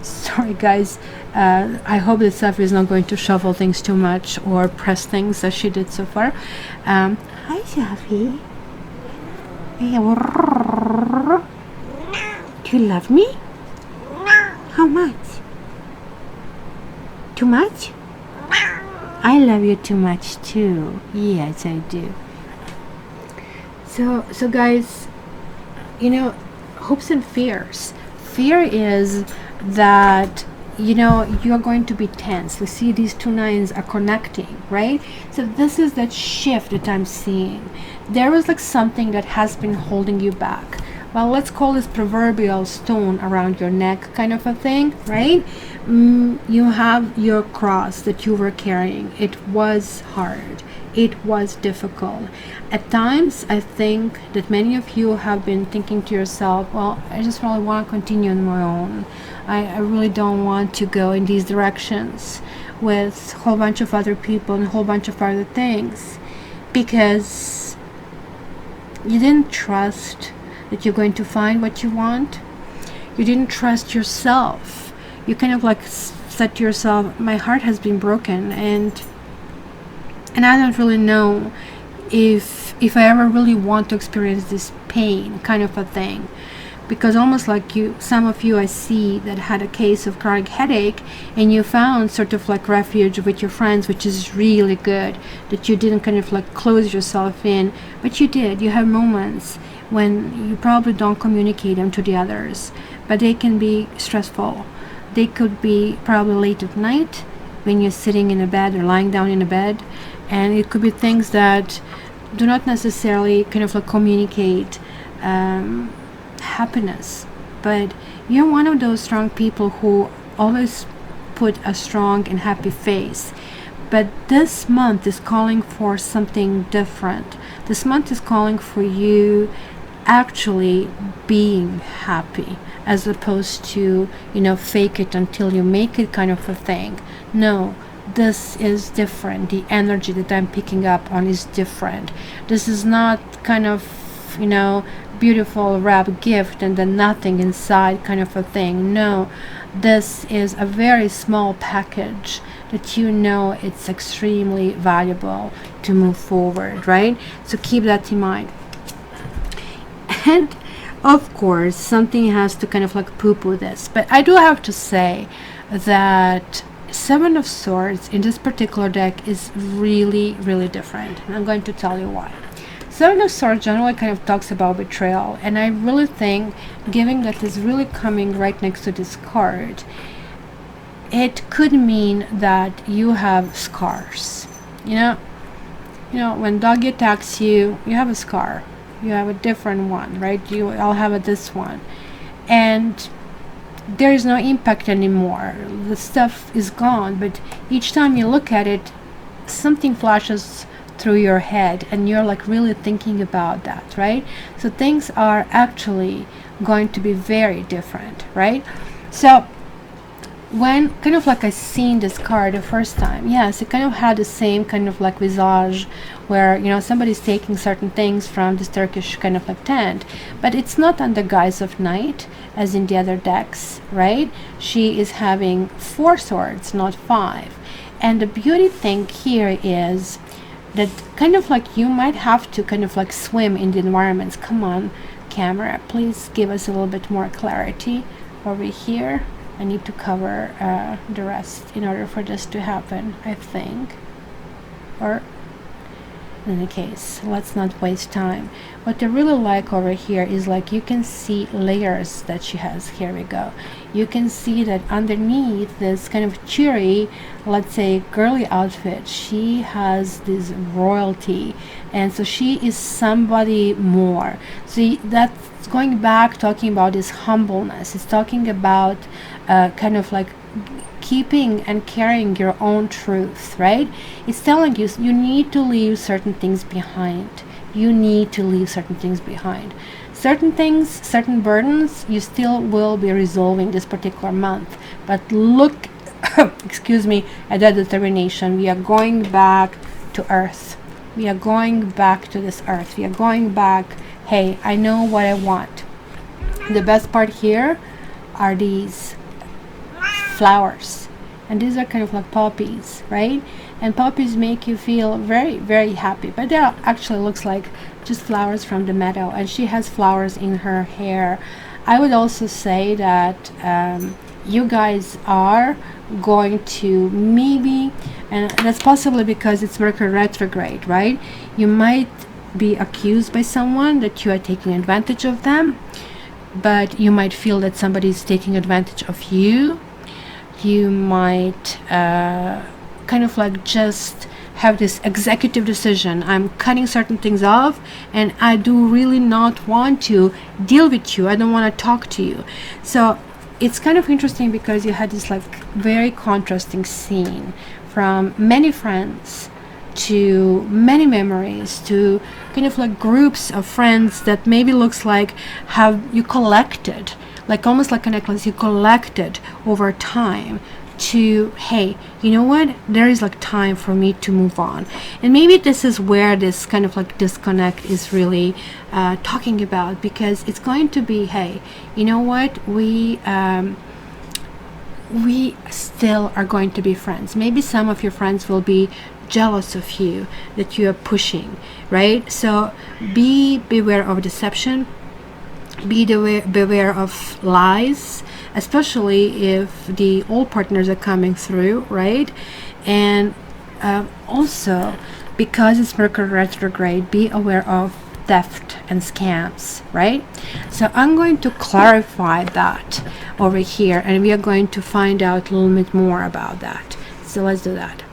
Sorry, guys. I hope that Safi is not going to shuffle things too much or press things as she did so far. Hi, Safi. Do you love me? How much? Too much? I love you too much too. Yes, I do. So guys, hopes and fears. Fear is that you're going to be tense. We see these two nines are connecting, right? So this is that shift that I'm seeing. There is like something that has been holding you back. Well, let's call this proverbial stone around your neck kind of a thing, right? You have your cross that you were carrying. It was hard. It was difficult. At times, I think that many of you have been thinking to yourself, well, I just really want to continue on my own. I really don't want to go in these directions with a whole bunch of other people and a whole bunch of other things, because you didn't trust that you're going to find what you want. You didn't trust yourself. You kind of like said to yourself, my heart has been broken, and I don't really know if I ever really want to experience this pain kind of a thing. Because almost like some of you I see that had a case of chronic headache, and you found sort of like refuge with your friends, which is really good, that you didn't kind of like close yourself in, but you did. You have moments when you probably don't communicate them to the others, but they can be stressful. They could be probably late at night when you're sitting in a bed or lying down in a bed, and it could be things that do not necessarily kind of like communicate happiness, but you're one of those strong people who always put a strong and happy face. But this month is calling for something different. This month is calling for you actually being happy, as opposed to fake it until you make it kind of a thing. No, this is different. The energy that I'm picking up on is different. This is not kind of beautiful wrap gift and then nothing inside kind of a thing. No, this is a very small package that it's extremely valuable to move forward, right? So keep that in mind. And of course, something has to kind of like poo-poo this, but I do have to say that Seven of Swords in this particular deck is really, really different, and I'm going to tell you why. Seven of Swords generally kind of talks about betrayal, and I really think, given that is really coming right next to this card, it could mean that you have scars. When doggy attacks you, you have a scar. You have a different one, right? I'll have this one, and there is no impact anymore. The stuff is gone, but each time you look at it, something flashes through your head, and you're like really thinking about that, right? So things are actually going to be very different, right? So when kind of like I seen this card the first time, yes, it kind of had the same kind of like visage, where somebody's taking certain things from this Turkish kind of like tent, but it's not under guise of knight as in the other decks, right? She is having 4 swords, not 5. And the beauty thing here is that kind of like you might have to kind of like swim in the environments. Come on, camera, please give us a little bit more clarity over here. I need to cover the rest in order for this to happen, I think. Or in any case, let's not waste time. What I really like over here is like you can see layers that she has. Here we go. You can see that underneath this kind of cheery, let's say girly outfit, she has this royalty, and so she is somebody more. So that's going back, talking about this humbleness. It's talking about kind of like keeping and carrying your own truth, right? It's telling you you need to leave certain things behind. You need to leave certain things behind. Certain things, certain burdens, you still will be resolving this particular month. But look, excuse me, at that determination. We are going back to earth. We are going back to this earth. We are going back, hey, I know what I want. The best part here are these flowers, and these are kind of like poppies, right? And poppies make you feel very, very happy, but they actually looks like just flowers from the meadow, and she has flowers in her hair. I would also say that you guys are going to maybe, and that's possibly because it's Mercury retrograde, right? You might be accused by someone that you are taking advantage of them, but you might feel that somebody is taking advantage of you. You might kind of like just have this executive decision: I'm cutting certain things off, and I do really not want to deal with you, I don't want to talk to you. So it's kind of interesting because you had this like very contrasting scene, from many friends to many memories to kind of like groups of friends that maybe looks like have you collected, like almost like a necklace you collected over time, to, hey, you know what, there is like time for me to move on. And maybe this is where this kind of like disconnect is really talking about, because it's going to be, hey, you know what, we still are going to be friends. Maybe some of your friends will be jealous of you that you are pushing, right? So beware of deception, beware of lies, especially if the old partners are coming through, right? And also, because it's Mercury retrograde, be aware of theft and scams, right? So I'm going to clarify that over here, and we are going to find out a little bit more about that. So let's do that.